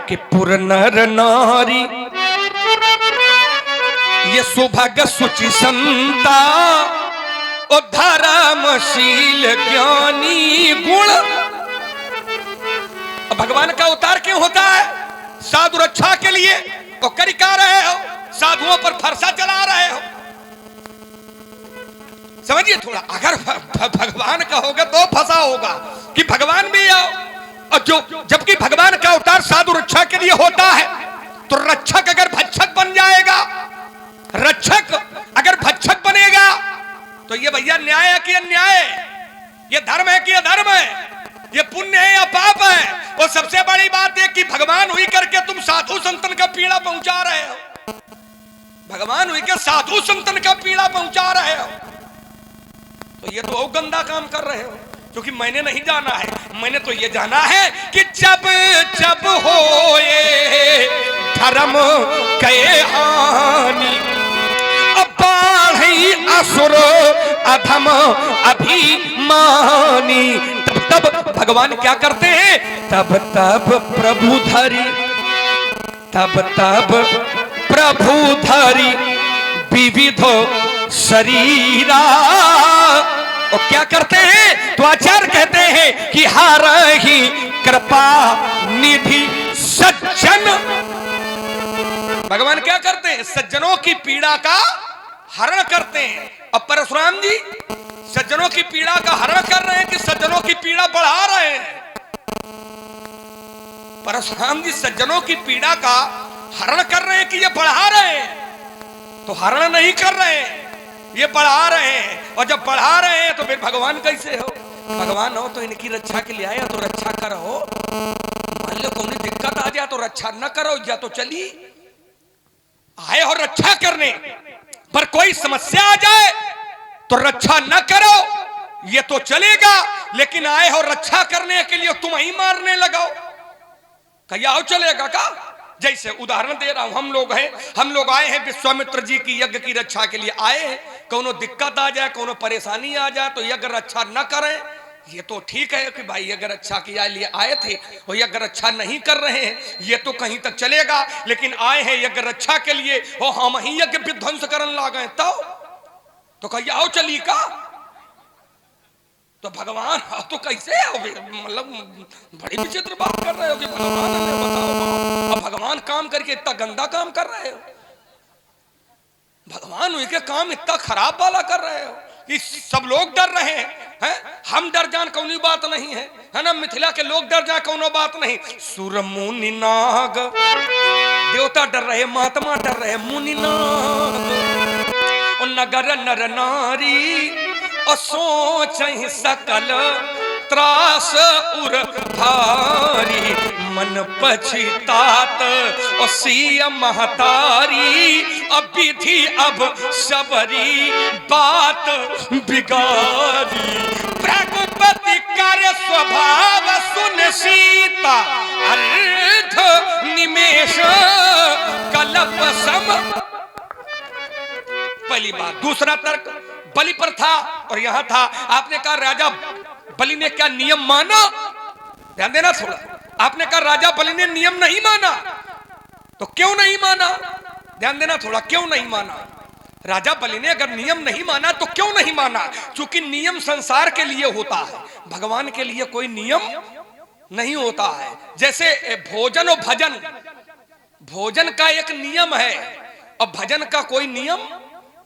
कि पुर नर नारी ये सुभग सुचि संता ओ धर्मशील ज्ञानी गुण। भगवान का अवतार क्यों होता है? साधु रक्षा के लिए। तो कर रहे हो, साधुओं पर फरसा चला रहे हो। समझिए थोड़ा, अगर भगवान का होगा तो फंसा होगा कि भगवान भी आओ, और जबकि भगवान का अवतार साधु रक्षा के लिए होता है, तो रक्षक अगर भक्षक बन जाएगा, रक्षक अगर भक्षक बनेगा, तो ये भैया न्याय है कि अन्याय? ये धर्म है कि अधर्म है? ये पुण्य है या पाप है? और सबसे बड़ी बात है कि भगवान हुई करके तुम साधु संतन का पीड़ा पहुंचा रहे हो। भगवान हुई के साधु संतन का पीड़ा पहुंचा रहे हो, तो ये तो गंदा काम कर रहे हो। क्योंकि मैंने नहीं जाना है, मैंने तो ये जाना है कि जब जब होए धर्म कहे हानि, अब बढ़ी असुर अधम अभिमानी। तब तब भगवान क्या करते हैं? तब तब प्रभु धरी, तब तब प्रभु धरी विविधो शरीरा। और क्या करते हैं? तो आचार्य कहते हैं कि हार ही कृपा निधि सज्जन। भगवान क्या करते हैं? सज्जनों की पीड़ा का हरण करते हैं। अब परशुराम जी सज्जनों की पीड़ा का हरण कर रहे हैं कि सज्जनों की पीड़ा बढ़ा रहे हैं? परशुराम जी सज्जनों की पीड़ा का हरण कर रहे हैं कि ये बढ़ा रहे हैं? तो हरण नहीं कर रहे हैं, ये बढ़ा रहे हैं। और जब बढ़ा रहे हैं तो फिर भगवान कैसे हो? भगवान हो तो इनकी रक्षा के लिए आया तो रक्षा करो। मान लो कोई दिक्कत आ जाए तो रक्षा न करो, या तो चली आए हो रक्षा करने, पर कोई समस्या आ जाए तो रक्षा न करो, ये तो चलेगा। लेकिन आए हो रक्षा करने के लिए तुम ही मारने लगाओ, क्या हो चलेगा का? जैसे उदाहरण दे रहा हूं, हम लोग आए हैं विश्वामित्र जी की यज्ञ की रक्षा के लिए आए हैं। कोनो दिक्कत आ जाए, कोनो परेशानी आ जाए तो यज्ञ रक्षा न करें, ये तो ठीक है कि भाई यज्ञ रक्षा के लिए आए थे और यज्ञ रक्षा नहीं कर रहे हैं, ये तो कहीं तक चलेगा। लेकिन आए हैं यज्ञ रक्षा के लिए और हम ही यज्ञ विध्वंस करने लगे तो क्या आओ चली का? तो भगवान तो कैसे हो? मतलब बड़ी विचित्र बात कर रहे हो कि भगवान हमें बताओ। अब भगवान काम करके इतना गंदा काम कर रहे हो, भगवान उनके काम इतना खराब वाला कर रहे हो कि सब लोग डर रहे हैं। हम डर जान कौनी बात नहीं है ना? मिथिला के लोग डर जाए कौनो बात नहीं। सुर मुनि नाग देवता डर रहे, महात्मा डर रहे, मुनि नाग और नगर नर नारी और सोच सकल त्रास उर भारी। मन पछितात और सिय महतारी, अब विधि अब सबरी बात बिगारी। प्रघुपति कार्य स्वभाव सुन सीता, अर्ध निमेष कलप सम। पहली बात। दूसरा तर्क बलि पर था और यहां था। आपने कहा राजा बलि ने क्या नियम माना? ध्यान देना थोड़ा। आपने कहा राजा बलि ने नियम नहीं माना, तो क्यों नहीं माना? ध्यान देना थोड़ा, क्यों नहीं माना? राजा बलि ने अगर नियम नहीं माना तो क्यों नहीं माना? क्योंकि नियम संसार के लिए होता है, भगवान के लिए कोई नियम नहीं होता है। जैसे भोजन और भजन, भोजन का एक नियम है और भजन का कोई नियम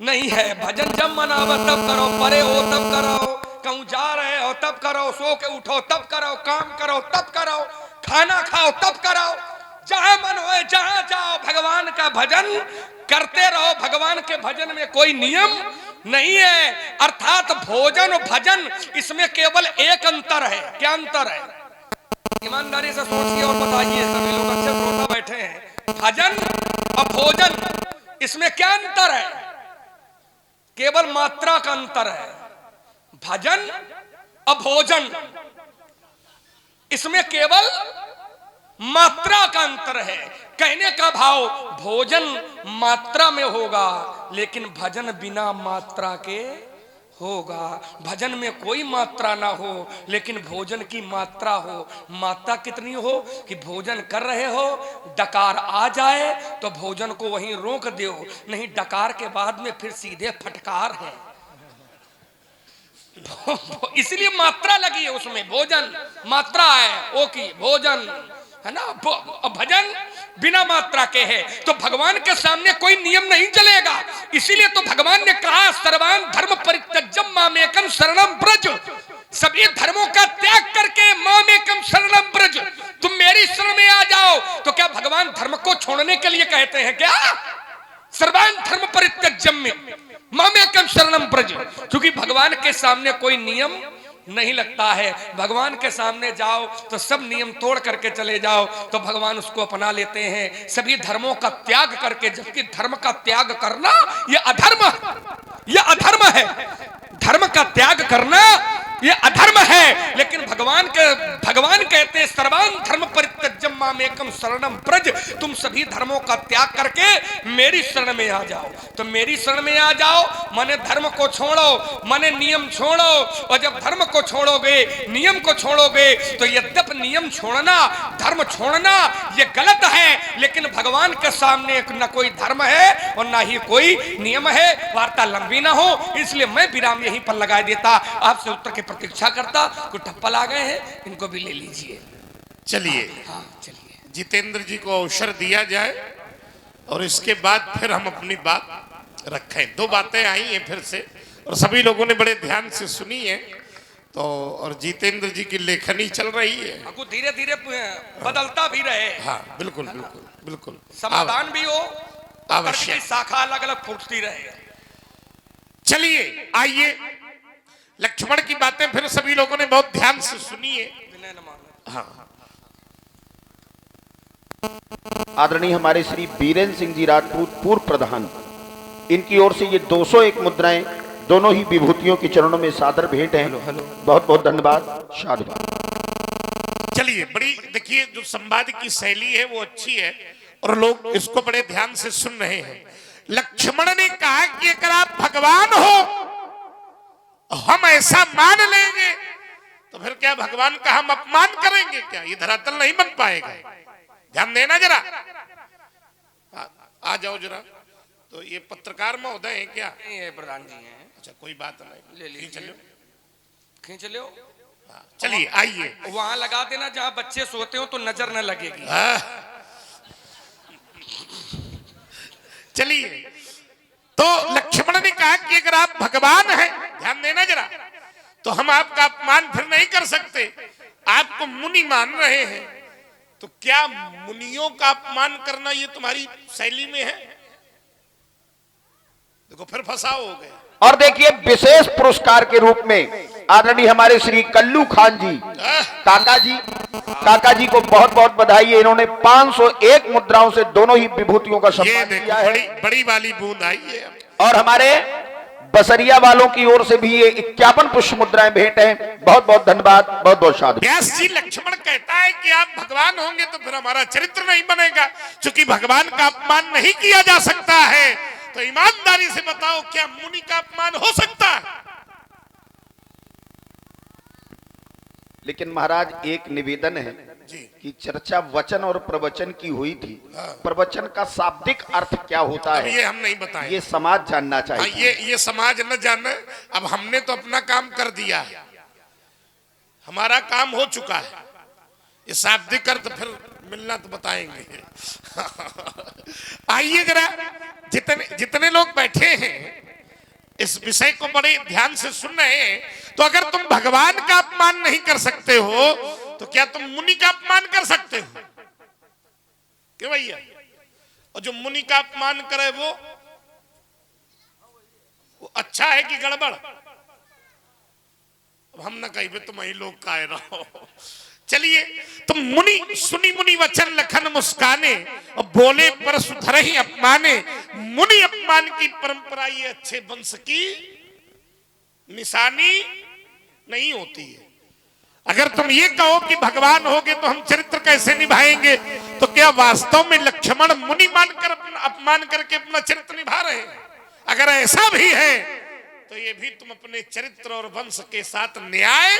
नहीं है। भजन जब मन आवे तब करो, परे हो तब करो, कहूं जा रहे हो तब करो, सो के उठो तब करो, काम करो तब करो, खाना खाओ तब करो, जहां मन हो जहां जाओ भगवान का भजन करते रहो। भगवान के भजन में कोई नियम नहीं है। अर्थात भोजन और भजन इसमें केवल एक अंतर है। क्या अंतर है? ईमानदारी से सोचिए और बताइए, सभी लोग अच्छे श्रोता बैठे हैं। भजन और भोजन इसमें क्या अंतर है? केवल मात्रा का अंतर है। भजन और भोजन इसमें केवल मात्रा का अंतर है। कहने का भाव भोजन मात्रा में होगा, लेकिन भजन बिना मात्रा के होगा। भजन में कोई मात्रा ना हो लेकिन भोजन की मात्रा हो। मात्रा कितनी हो कि भोजन कर रहे हो, डकार आ जाए तो भोजन को वहीं रोक दो, नहीं डकार के बाद में फिर सीधे फटकार है। इसलिए मात्रा लगी है उसमें, भोजन मात्रा है ओ की भोजन है ना। भजन बिना मात्रा के है तो भगवान के सामने कोई नियम नहीं चलेगा। इसीलिए तो भगवान ने कहा सर्वान धर्म परित्यज्यम मामेकम शरणम ब्रज, सभी धर्मों का त्याग करके मामेकम शरणम ब्रज, तुम मेरी शरण में आ जाओ। तो क्या भगवान धर्म को छोड़ने के लिए कहते हैं क्या? सर्वान धर्म परित्यज्यम में मामेकम शरणम ब्रज, क्योंकि भगवान के सामने कोई नियम नहीं लगता है। भगवान के सामने जाओ तो सब नियम तोड़ करके चले जाओ तो भगवान उसको अपना लेते हैं, सभी धर्मों का त्याग करके। जबकि धर्म का त्याग करना यह अधर्म, यह अधर्म है। धर्म का त्याग करना ये अधर्म है। लेकिन भगवान कहते हैं सर्वान धर्म परित्यज्यम मामेकम शरणम ब्रज, तुम सभी धर्मों का त्याग करके मेरी शरण में आ जाओ। तो मेरी शरण में आ जाओ माने धर्म को छोड़ो, माने नियम छोड़ो। और जब धर्म को छोड़ोगे, नियम को छोड़ोगे तो यद्यप नियम छोड़ना, धर्म छोड़ना ये गलत है, लेकिन भगवान के सामने न कोई धर्म है और ना ही कोई नियम है। वार्ता लंबी ना हो इसलिए मैं विराम यहीं पर लगा देता, आपसे उत्तर की प्रतीक्षा करता। कुछ टप्पल आ गए हैं, इनको भी ले लीजिए। चलिए हाँ चलिए, जितेंद्र जी को अवसर दिया जाए और इसके बाद फिर हम अपनी बात रखें। दो बातें आई हैं फिर से और सभी लोगों ने बड़े ध्यान से सुनी है। तो और जितेंद्र जी की लेखनी चल रही है, धीरे धीरे बदलता भी रहे। हाँ बिल्कुल बिल्कुल बिल्कुल, समाधान भी हो, आवश्यक शाखा अलग अलग फूटती रहे। चलिए आइए, लक्ष्मण की बातें फिर सभी लोगों ने बहुत ध्यान से सुनी है। हाँ, आदरणीय हमारे श्री बीरेंद्र सिंह जी राजपूत पूर्व प्रधान, इनकी ओर से ये 201 मुद्राएं दोनों ही विभूतियों के चरणों में सादर भेंट हैं। बहुत बहुत धन्यवाद, साधुवाद। चलिए बड़ी देखिए जो संवाद की शैली है वो अच्छी है और लोग इसको बड़े ध्यान से सुन रहे हैं। लक्ष्मण ने कहा कि अगर आप भगवान हो हम ऐसा मान लेंगे तो फिर क्या भगवान का हम अपमान करेंगे क्या? ये धरातल नहीं बन पाएगा। ध्यान देना जरा, आ जाओ जरा। तो ये पत्रकार महोदय है क्या? ये प्रधान जी हैं। अच्छा कोई बात नहीं, ले लीजिए, खींच लो। चलिए आइए, वहां लगा देना जहां बच्चे सोते हो तो नजर न लगेगी। चलिए, तो लक्ष्मण ने कहा कि अगर आप भगवान हैं, ध्यान देना जरा, तो हम आपका अपमान फिर नहीं कर सकते। आपको मुनि मान रहे हैं तो क्या मुनियों का अपमान करना ये तुम्हारी शैली में है? देखो फिर फंसाव हो गया। और देखिए विशेष पुरस्कार के रूप में आदरणीय हमारे श्री कल्लू खान जी काका जी को बहुत बहुत बधाई है। इन्होंने 501 मुद्राओं से दोनों ही विभूतियों का सम्मान किया है। बड़ी वाली बूंद आई है। और हमारे बसरिया वालों की ओर से भी ये 51 पुष्प मुद्राएं भेंट हैं। बहुत बहुत धन्यवाद, बहुत बहुत साधु। व्यास जी, लक्ष्मण कहता है कि आप भगवान होंगे तो फिर हमारा चरित्र नहीं बनेगा, क्योंकि भगवान का अपमान नहीं किया जा सकता है। तो ईमानदारी से बताओ क्या मुनि का अपमान हो सकता है? लेकिन महाराज एक निवेदन है कि चर्चा वचन और प्रवचन की हुई थी। प्रवचन का शाब्दिक अर्थ क्या होता है ये हम नहीं बताएं, ये समाज जानना चाहिए। ये समाज न जाने। अब हमने तो अपना काम कर दिया है, हमारा काम हो चुका है। ये शाब्दिक अर्थ फिर मिलना तो बताएंगे। आइए जरा, जितने लोग बैठे हैं इस विषय को बड़े ध्यान से सुन रहे हैं। तो अगर तुम भगवान का अपमान नहीं कर सकते हो तो क्या तुम मुनि का अपमान कर सकते हो? क्यों भैया? और जो मुनि का अपमान करे वो अच्छा है कि गड़बड़? अब हम ना कहीं तुम ही लोग कह रहो। चलिए, तुम मुनि सुनी मुनि वचन लखन मुस्काने और बोले पर सुधर ही अपमाने। मुनि अपमान की परंपरा ये अच्छे वंश की निशानी नहीं होती है। अगर तुम ये कहो कि भगवान होगे तो हम चरित्र कैसे निभाएंगे, तो क्या वास्तव में लक्ष्मण मुनि मानकर अपमान करके अपना चरित्र निभा रहे हैं? अगर ऐसा भी है तो ये भी तुम अपने चरित्र और वंश के साथ न्याय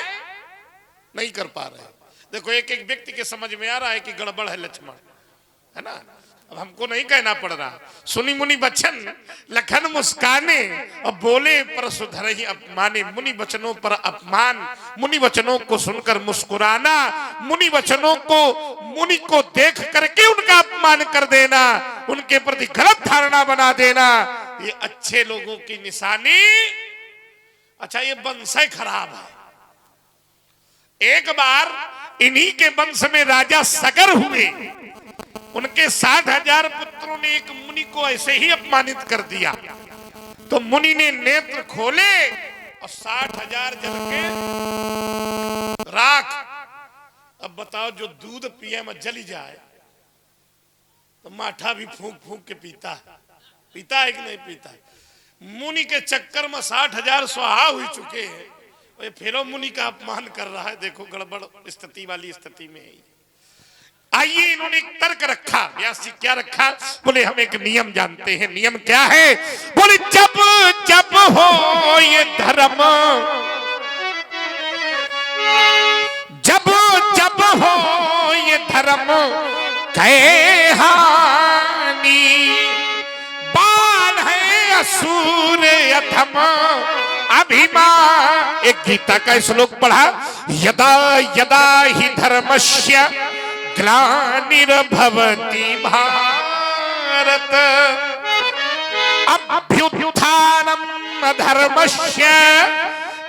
नहीं कर पा रहे। देखो एक एक व्यक्ति के समझ में आ रहा है कि गड़बड़ है लक्ष्मण, है ना। अब हमको नहीं कहना पड़ रहा। सुनी मुनि बचन लखन मुस्काने और बोले पर सुधरहि अपमाने। मुनि वचनों पर अपमान, मुनि वचनों को सुनकर मुस्कुराना, मुनि वचनों को, मुनि को देख करके उनका अपमान कर देना, उनके प्रति गलत धारणा बना देना, ये अच्छे लोगों की निशानी। अच्छा ये वंश खराब है। एक बार इन्हीं के वंश में राजा सगर हुए, उनके 60,000 पुत्रों ने एक मुनि को ऐसे ही अपमानित कर दिया। तो मुनि ने नेत्र खोले और 60,000 जल के राख। अब बताओ जो दूध पिए में जली जाए तो माठा भी फूंक फूंक के पीता है कि नहीं पीता है। मुनि के चक्कर में 60,000 स्वाहा हो चुके हैं, फिर मुनि का अपमान कर रहा है। देखो गड़बड़ स्थिति वाली स्थिति में है। आइए इन्होंने एक तर्क रखा। व्यास जी क्या रखा? बोले हम एक नियम जानते हैं। नियम क्या है? बोले जब जब हो ये धर्म, जब जब हो ये धर्म कहे हानि, बाल है असुर अधम अभिमान। एक गीता का श्लोक पढ़ा, यदा यदा ही धर्मस्य ग्लानिर्भवति भारत अभ्युत्थानम् अधर्मस्य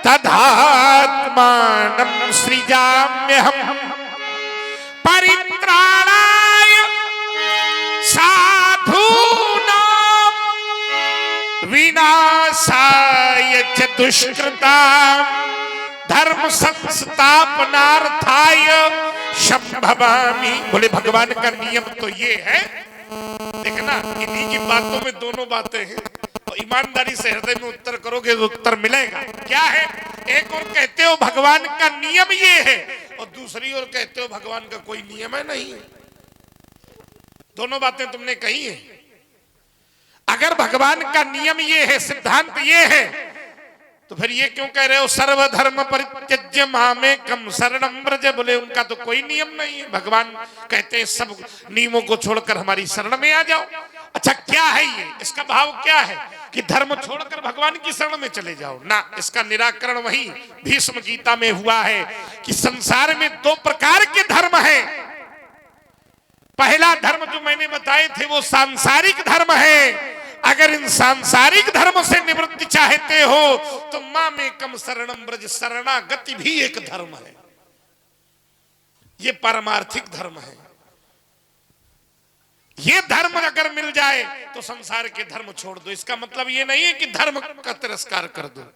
तदात्मानं सृजाम्यहम् परित्राणाय साधूनां विनाशाय च दुष्कृताम् धर्म संस्थापनार्थाय संभवामि। बोले भगवान का नियम तो ये है। देखना इन्हीं की बातों में दोनों बातें हैं, तो ईमानदारी से हृदय में उत्तर करोगे तो उत्तर मिलेगा। क्या है? एक और कहते हो भगवान का नियम ये है, और दूसरी ओर कहते हो भगवान का कोई नियम है नहीं है। दोनों बातें तुमने कही है। अगर भगवान का नियम ये है, सिद्धांत ये है, तो फिर ये क्यों कह रहे हो सर्वधर्म परित्यज्य मामेकं शरणं व्रज? बोले उनका तो कोई नियम नहीं है। भगवान कहते हैं सब नियमों को छोड़कर हमारी शरण में आ जाओ। अच्छा क्या है ये? इसका भाव क्या है कि धर्म छोड़कर भगवान की शरण में चले जाओ? ना, इसका निराकरण वही भीष्म गीता में हुआ है कि संसार में दो प्रकार के धर्म है। पहला धर्म जो मैंने बताए थे वो सांसारिक धर्म है। अगर इन सांसारिक धर्म से निवृत्ति चाहते हो तो मामेकं शरणं व्रज, शरणागति भी एक धर्म है। ये पारमार्थिक धर्म है। ये धर्म अगर मिल जाए तो संसार के धर्म छोड़ दो। इसका मतलब ये नहीं है कि धर्म का तिरस्कार कर दो।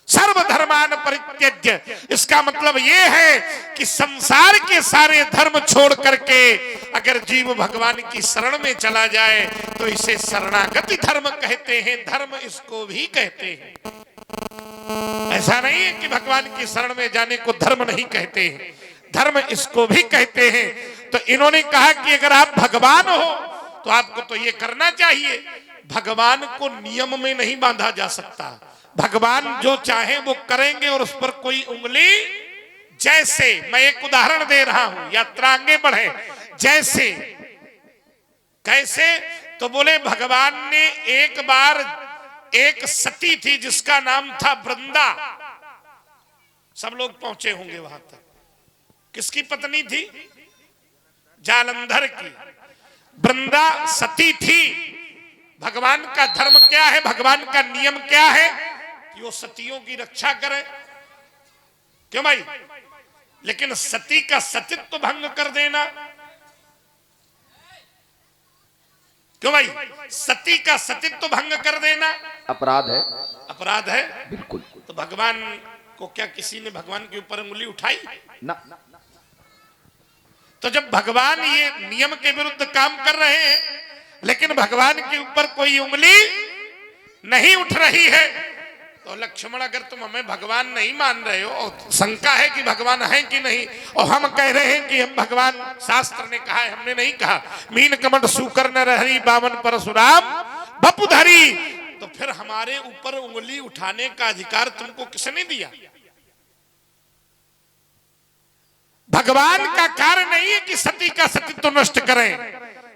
सर्वधर्मान परित्यज्य, इसका मतलब ये है कि संसार के सारे धर्म छोड़ करके अगर जीव भगवान की शरण में चला जाए तो इसे शरणागति धर्म कहते हैं। धर्म इसको भी कहते हैं। ऐसा नहीं है कि भगवान की शरण में जाने को धर्म नहीं कहते हैं, धर्म इसको भी कहते हैं। तो इन्होंने कहा कि अगर आप भगवान हो तो आपको तो ये करना चाहिए। भगवान को नियम में नहीं बांधा जा सकता। भगवान जो चाहे वो करेंगे और उस पर कोई उंगली, जैसे मैं एक उदाहरण दे रहा हूं, यात्रा आगे बढ़े। जैसे कैसे? तो बोले भगवान ने एक बार एक सती थी जिसका नाम था वृंदा। सब लोग पहुंचे होंगे वहां तक। किसकी पत्नी थी? जालंधर की। वृंदा सती थी। भगवान का धर्म क्या है? भगवान का नियम क्या है कि वो सतियों की रक्षा करे। क्यों भाई? लेकिन सती का सतीत्व भंग कर देना, क्यों भाई? सती का सतीत्व भंग कर देना अपराध है। अपराध है, बिल्कुल। तो भगवान को क्या किसी ने भगवान के ऊपर उंगली उठाई? ना। तो जब भगवान ये नियम के विरुद्ध काम कर रहे हैं लेकिन भगवान के ऊपर कोई उंगली नहीं उठ रही है, तो लक्ष्मण अगर तुम हमें भगवान नहीं मान रहे हो और शंका है कि भगवान है कि नहीं, और हम कह रहे हैं कि हम भगवान, शास्त्र ने कहा है, हमने नहीं कहा। मीन कमंड सुकर न रही बामन परशुराम बपुधरी। तो फिर हमारे ऊपर उंगली उठाने का अधिकार तुमको किसने दिया? भगवान का कार्य नहीं है कि सती का सतीत्व तो नष्ट करें,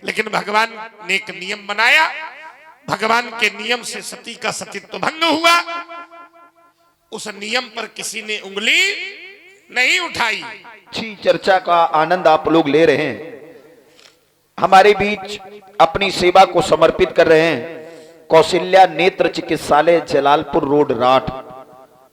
लेकिन भगवान ने एक नियम बनाया, भगवान के नियम से सती का सतीत्व तो भंग हुआ, उस नियम पर किसी ने उंगली नहीं उठाई। अच्छी चर्चा का आनंद आप लोग ले रहे हैं। हमारे बीच अपनी सेवा को समर्पित कर रहे हैं कौशल्या नेत्र चिकित्सालय, जलालपुर रोड, राठ।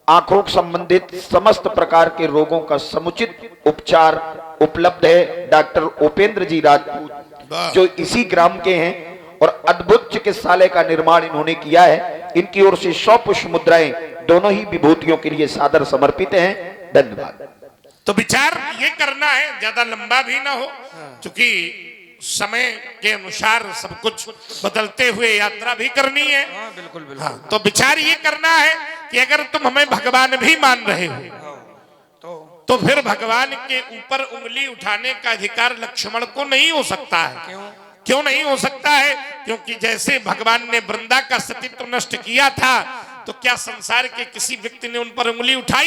आंखों संबंधित समस्त प्रकार के रोगों का समुचित उपचार उपलब्ध है। डॉक्टर उपेंद्र जी राजपूत जो इसी ग्राम के हैं और अद्भुत चिकित्सालय का निर्माण इन्होंने किया है, इनकी ओर से 100 पुष्प मुद्राएं दोनों ही विभूतियों के लिए सादर समर्पित हैं। धन्यवाद। तो विचार ये करना है, ज्यादा लंबा भी ना हो, क्योंकि समय के अनुसार सब कुछ बदलते हुए यात्रा भी करनी है। बिल्कुल बिल्कुल। हाँ, तो विचार ये करना है कि अगर तुम हमें भगवान भी मान रहे हो तो फिर भगवान के ऊपर उंगली उठाने का अधिकार लक्ष्मण को नहीं हो सकता है। क्यों नहीं हो सकता है? क्योंकि जैसे भगवान ने वृंदा का सतीत्व नष्ट किया था, तो क्या संसार के किसी व्यक्ति ने उन पर उंगली उठाई?